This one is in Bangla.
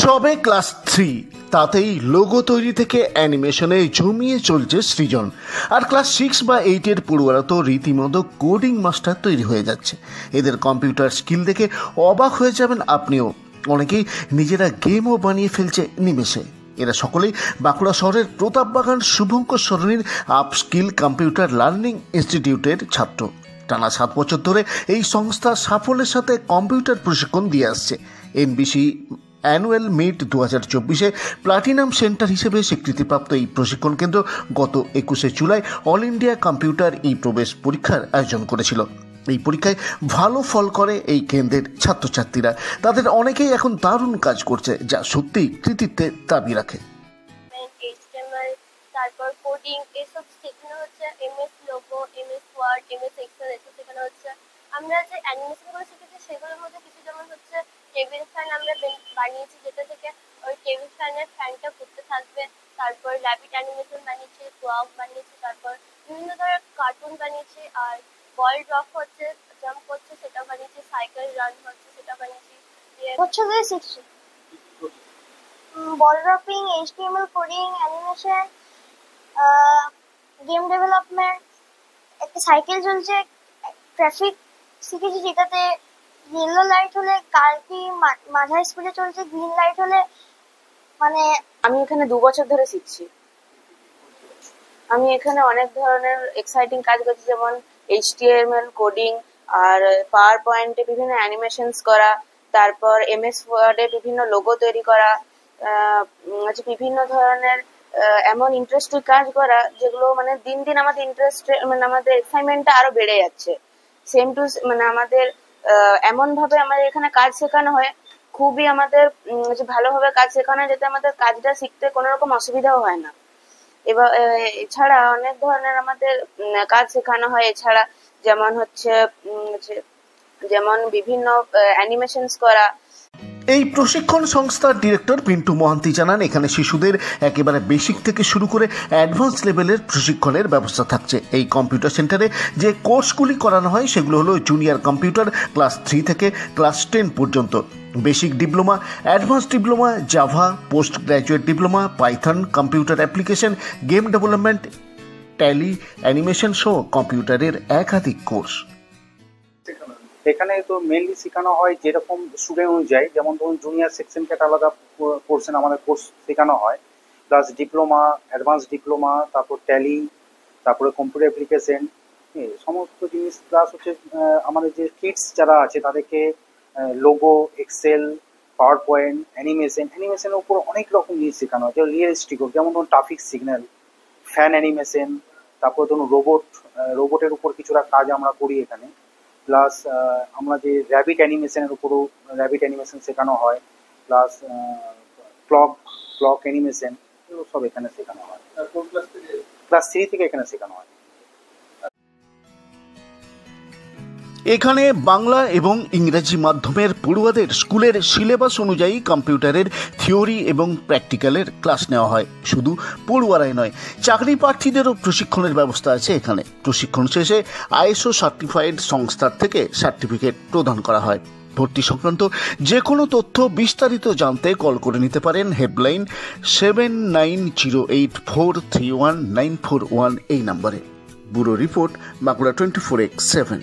সবে ক্লাস 3, তাতেই লোগো তৈরি থেকে অ্যানিমেশনে জমিয়ে চলছে সৃজন। আর ক্লাস 6 বা 8-এর পড়ুয়ারা তো রীতিমতো কোডিং মাস্টার তৈরি হয়ে যাচ্ছে। এদের কম্পিউটার স্কিল দেখে অবাক হয়ে যাবেন আপনিও। অনেকেই নিজেরা গেমও বানিয়ে ফেলছে নিমেষে। এরা সকলেই বাঁকুড়া শহরের Pratapbagan Shubhankar সরণির upskill computer learning ইনস্টিটিউটের ছাত্র। টানা 7 বছর ধরে এই সংস্থা সাফল্যের সাথে কম্পিউটার প্রশিক্ষণ দিয়ে আসছে। এনবিসি অ্যানুয়াল মিট 2024-এ প্লাটিনাম সেন্টার হিসেবে স্বীকৃতিপ্রাপ্ত এই প্রশিক্ষণ কেন্দ্র গত 21শে জুলাই অল ইন্ডিয়া কম্পিউটার প্রবেশ পরীক্ষার আয়োজন করেছিল। এই পরীক্ষায় ভালো ফল করে এই কেন্দ্রের ছাত্রছাত্রীরা। তাদের অনেকেই এখন দারুণ কাজ করছে, যা সত্যিই কৃতিত্বের দাবি রাখে। তারপর কোডিং এসব শেখানো হচ্ছে, MS logo, MS Word, MS Excel এসব শেখানো হচ্ছে। আমরা যে অ্যানিমেশনগুলো শিখেছি সেগুলোর মধ্যে কিছু যেমন হচ্ছে টেবিল ফ্যান আমরা বানিয়েছি, যেটা থেকে ওই টেবিল ফ্যানের ফ্যানটা ঘুরতে থাকবে। তারপর র্যাবিট অ্যানিমেশন বানিয়েছি, ক্লক বানিয়েছি, তারপর বিভিন্ন ধরনের কার্টুন বানিয়েছি। আর বল ড্রপ হচ্ছে, জাম্প করছে সেটা বানিয়েছি, সাইকেল রান হচ্ছে সেটা বানিয়েছি। হচ্ছে যে শিখছি ball dropping, HTML coding, animation, game development, একটা সাইকেল চলছে, ট্রাফিক শিখেছি যেটাতে ইয়েলো লাইট হলে গাড়ি মাঝারি স্পিডে চলছে, গ্রিন লাইট হলে মানে। আমি এখানে 2 বছর ধরে শিখছি। আমি এখানে অনেক ধরনের এক্সাইটিং কাজ করছি, যেমন এইচটিএমএল কোডিং, আর পাওয়ার পয়েন্টে বিভিন্ন অ্যানিমেশনস করা, তারপর এমএস ওয়ার্ডে বিভিন্ন লোগো তৈরি করা, বিভিন্ন ধরনের এমন ইন্টারেস্টিং কাজ করা যেগুলো মানে দিন দিন আমাদের ইন্টারেস্ট মানে আমাদের এক্সাইটমেন্টটা আরো বেড়ে যাচ্ছে। সেম টু মানে আমাদের এমন ভাবে আমাদের এখানে কাজ শেখানো হয়, খুবই আমাদের ভালোভাবে কাজ শেখানো হয়, যাতে আমাদের কাজটা শিখতে কোনো রকম অসুবিধাও হয় না। এবার এছাড়া অনেক ধরনের আমাদের কাজ শেখানো হয়। এছাড়া যেমন হচ্ছে যেমন বিভিন্ন অ্যানিমেশনস করা। এই প্রশিক্ষণ সংস্থার ডিরেক্টর পিন্টু মহান্তি জানান, এখানে শিশুদের একেবারে বেসিক থেকে শুরু করে অ্যাডভান্স লেভেলের প্রশিক্ষণের ব্যবস্থা থাকছে। এই কম্পিউটার সেন্টারে যে কোর্সগুলি করানো হয় সেগুলো হলো জুনিয়র কম্পিউটার ক্লাস 3 থেকে ক্লাস 10 পর্যন্ত, basic diploma, advance diploma, Java, post graduate diploma, Python, computer application, game development, tally, animation সহ কম্পিউটারের একাধিক কোর্স। এখানে তো মেনলি শেখানো হয় যেরকম স্টুডেন্ট অনুযায়ী, যেমন ধরুন জুনিয়র সেকশনকে একটা আলাদা পোর্শন আমাদের কোর্স শেখানো হয়, প্লাস ডিপ্লোমা, অ্যাডভান্স ডিপ্লোমা, তারপর ট্যালি, তারপরে কম্পিউটার অ্যাপ্লিকেশন, সমস্ত জিনিস। প্লাস হচ্ছে আমাদের যে কিডস যারা আছে তাদেরকে লোগো, এক্সেল, পাওয়ার পয়েন্ট, অ্যানিমেশনের উপর অনেক রকম জিনিস শেখানো হয়, যেমন রিয়েলিস্টিক, যেমন ধরুন ট্রাফিক সিগন্যাল, ফ্যান অ্যানিমেশন, তারপর ধরুন রোবটের উপর কিছুটা কাজ আমরা করি এখানে। প্লাস আমরা যে র্যাবিট অ্যানিমেশনের উপরও র্যাবিট অ্যানিমেশন শেখানো হয়, প্লাস ক্লক অ্যানিমেশন, এগুলো সব এখানে শেখানো হয়। ক্লাস 3 থেকে এখানে শেখানো হয়। এখানে বাংলা এবং ইংরেজি মাধ্যমের পড়ুয়াদের স্কুলের সিলেবাস অনুযায়ী কম্পিউটারের থিওরি এবং প্র্যাকটিক্যালের ক্লাস নেওয়া হয়। শুধু পড়ুয়ারাই নয়, চাকরি প্রার্থীদেরও প্রশিক্ষণের ব্যবস্থা আছে এখানে। প্রশিক্ষণ শেষে ISO সার্টিফাইড সংস্থার থেকে সার্টিফিকেট প্রদান করা হয়। ভর্তি সংক্রান্ত যে কোনো তথ্য বিস্তারিত জানতে কল করে নিতে পারেন হেল্পলাইন 7908431941 এই নম্বরে। Bureau report, Bankura 24x7।